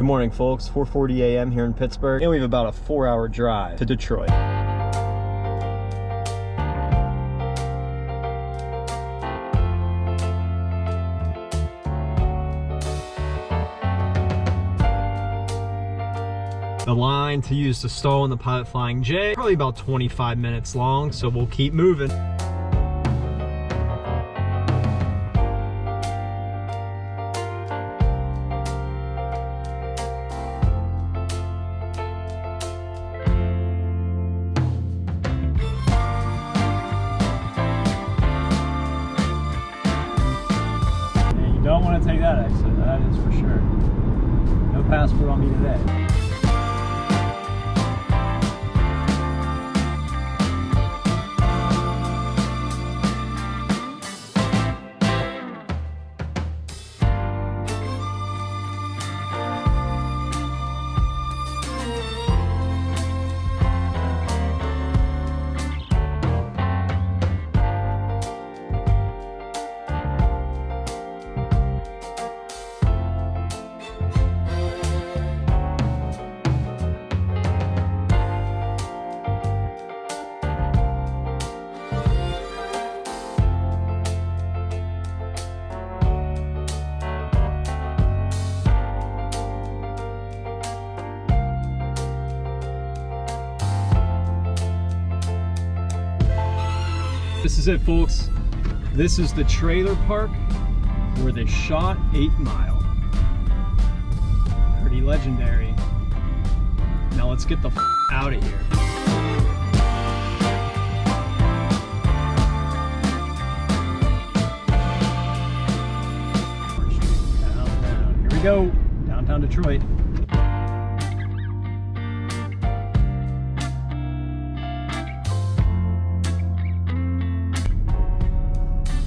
morning, folks. 4:40 a.m. here in Pittsburgh, and we have about a 4-hour drive to Detroit. The line to use to stow in the Pilot Flying J, probably about 25 minutes long, so we'll keep moving. You don't want to take that exit, that is for sure. No passport on me today. This is it, folks. This is the trailer park where they shot 8 Mile. Pretty legendary. Now let's get the f out of here. Downtown. Here we go. Downtown Detroit.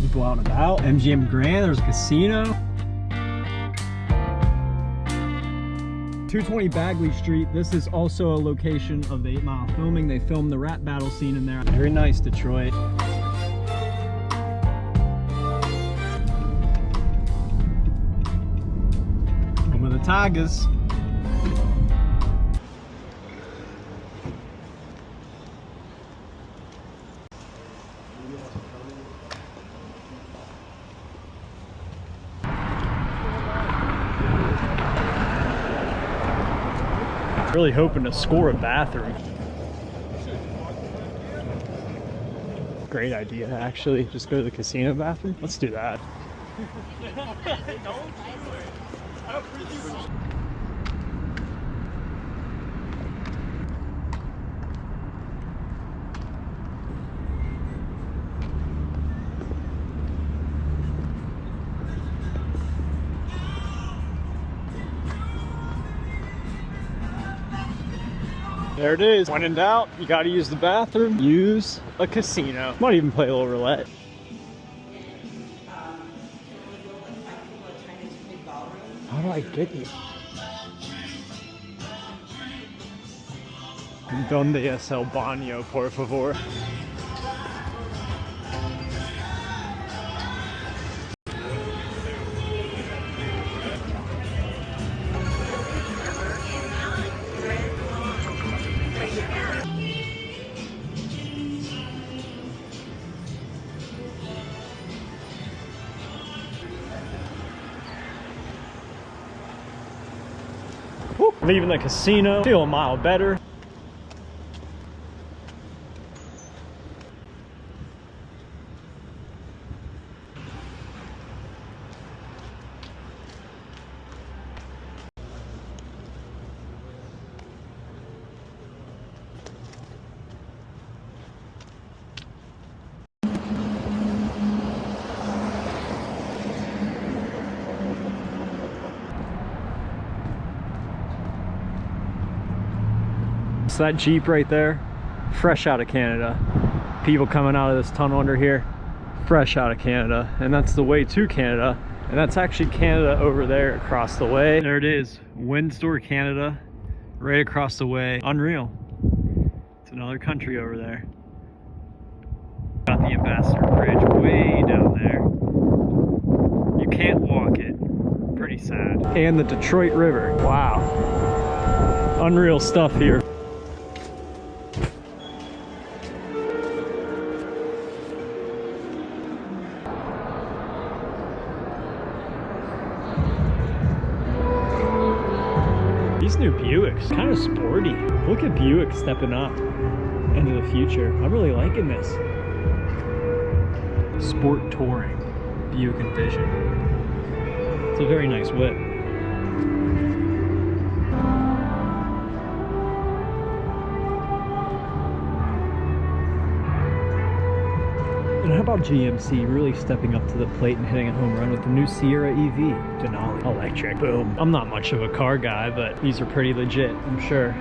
People out and about. MGM Grand, there's a casino. 220 Bagley Street. This is also a location of the 8 Mile filming. They filmed the rap battle scene in there. Very nice, Detroit. Home of the Tigers. Really hoping to score a bathroom. Great idea, actually. Just go to the casino bathroom. Let's do that. There it is. When in doubt, you gotta use the bathroom. Use a casino. Might even play a little roulette. How do I get you? Donde es el baño, por favor? Leaving the casino, feel a mile better. So that Jeep right there, fresh out of Canada. People coming out of this tunnel under here, fresh out of Canada. And that's the way to Canada. And that's actually Canada over there across the way. There it is, Windsor, Canada, right across the way. Unreal. It's another country over there. Got the Ambassador Bridge way down there. You can't walk it. Pretty sad. And the Detroit River. Wow. Unreal stuff here. These new Buicks, kind of sporty. Look at Buick stepping up into the future. I'm really liking this. Sport touring, Buick Envision. It's a very nice whip. And how about GMC really stepping up to the plate and hitting a home run with the new Sierra EV? Denali electric, boom. I'm not much of a car guy, but these are pretty legit, I'm sure.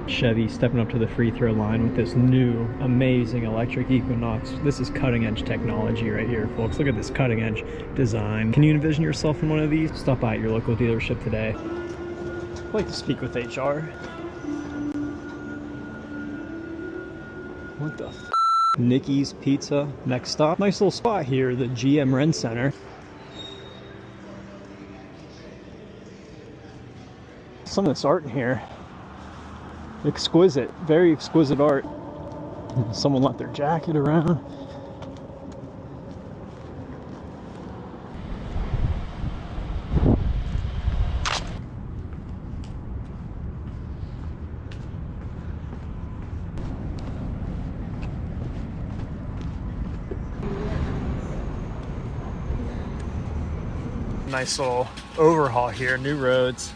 Chevy stepping up to the free throw line with this new amazing electric Equinox. This is cutting edge technology right here, folks. Look at this cutting edge design. Can you envision yourself in one of these? Stop by at your local dealership today. I'd like to speak with HR. What the f? Niki's Pizza, next stop. Nice little spot here, the GM RenCen. Some of this art in here. Exquisite, very exquisite art. Someone left their jacket around. Nice little overhaul here, new roads.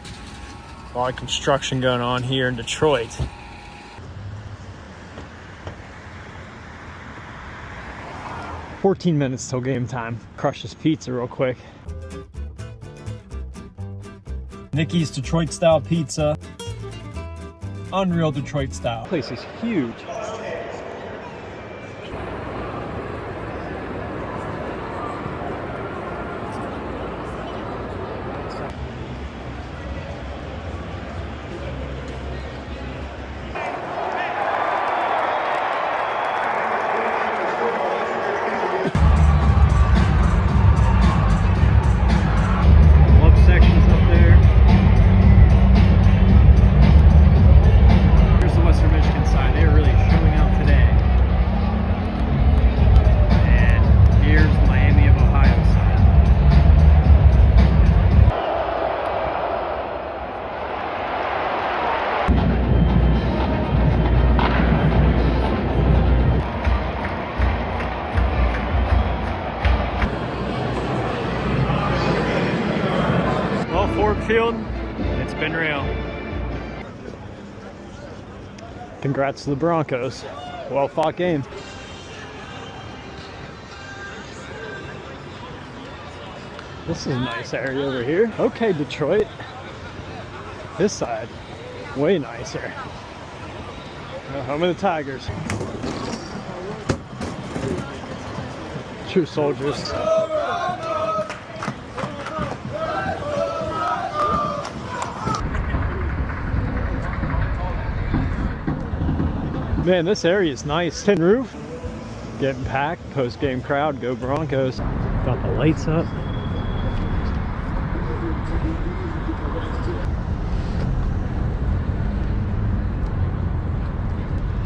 A lot of construction going on here in Detroit. "14 minutes till game time." Crush this pizza real quick. Niki's Detroit style pizza. Unreal Detroit style. This place is huge. Field, it's been real. Congrats to the Broncos. Well fought game. This is a nice area over here. Okay, Detroit. This side, way nicer. Home of the Tigers. True soldiers. Man, this area is nice. Tin roof, getting packed. Post-game crowd, go Broncos. Got the lights up.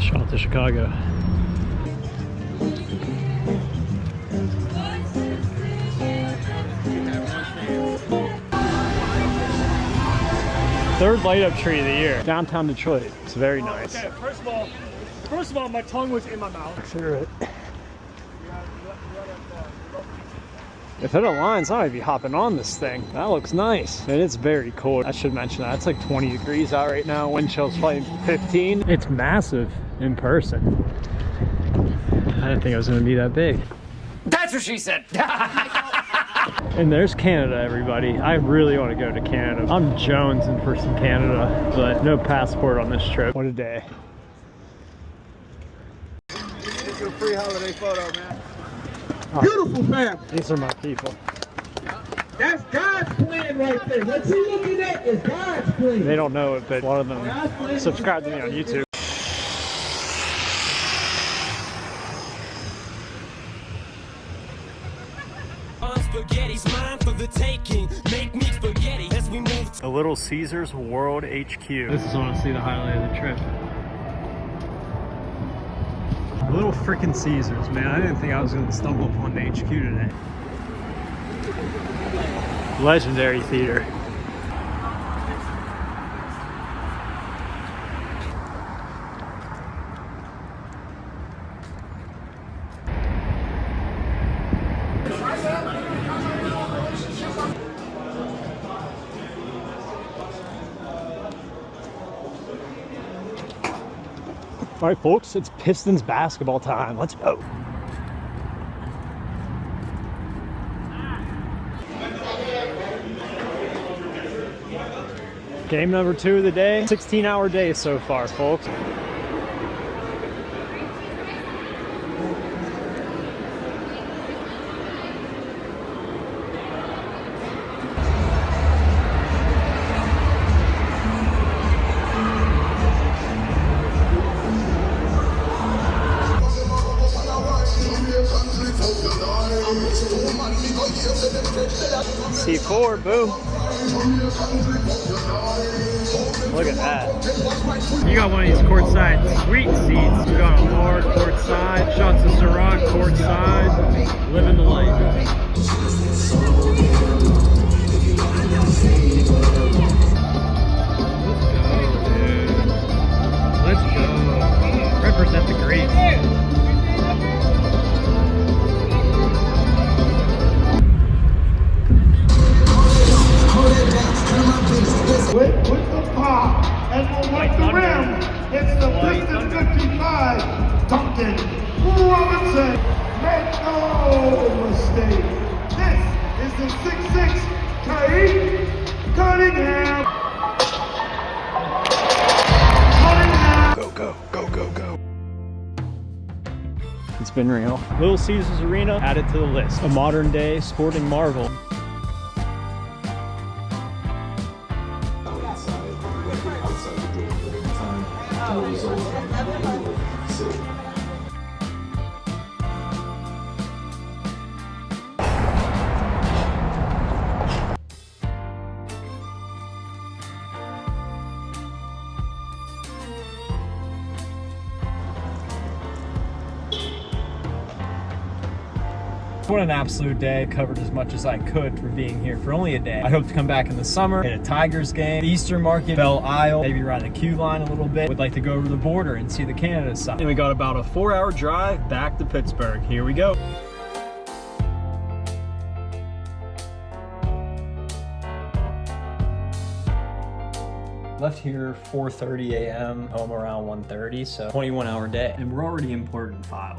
Shout out to Chicago. Third light up tree of the year. Downtown Detroit. It's very nice. Okay, first of all, my tongue was in my mouth. Consider it. If it aligns, I might be hopping on this thing. That looks nice. And it's very cold. I should mention that. It's like 20 degrees out right now. Wind chill's probably 15. It's massive in person. I didn't think it was going to be that big. That's what she said. And there's Canada, everybody. I really want to go to Canada. I'm jonesing for some Canada, but no passport on this trip. What a day. It's your free holiday photo, man. Oh, beautiful family. These are my people. That's God's plan right there. What you looking at is God's plan. They don't know it, but a lot of them subscribe to me on YouTube. the taking. Make me spaghetti as we move. The Little Caesars World HQ. This is honestly the highlight of the trip. Little freaking Caesars, man. I didn't think I was going to stumble upon the HQ today. Legendary theater. All right, folks, it's Pistons basketball time. Let's go. Game number 2 of the day. 16-hour day so far, folks. C4, boom. Look at that. You got one of these courtside sweet seats. You got a hard courtside. Shots of Ciroc courtside. Living the life. Let's go, dude. Let's go. Represent the greats. With the pop, and will wipe the rim. It's the Pistons 55. Duncan Robinson. Make no mistake. This is the 6'6" Kate Cunningham. Go, go, go, go, go. It's been real. Little Caesars Arena added to the list. A modern day sporting marvel. What an absolute day. Covered as much as I could for being here for only a day. I hope to come back in the summer, hit a Tigers game, the Eastern Market, Belle Isle, maybe ride the Q line a little bit. Would like to go over the border and see the Canada side. And we got about a 4-hour drive back to Pittsburgh. Here we go. Left here 4:30 a.m., home around 1:30, so 21-hour day. And we're already importing files.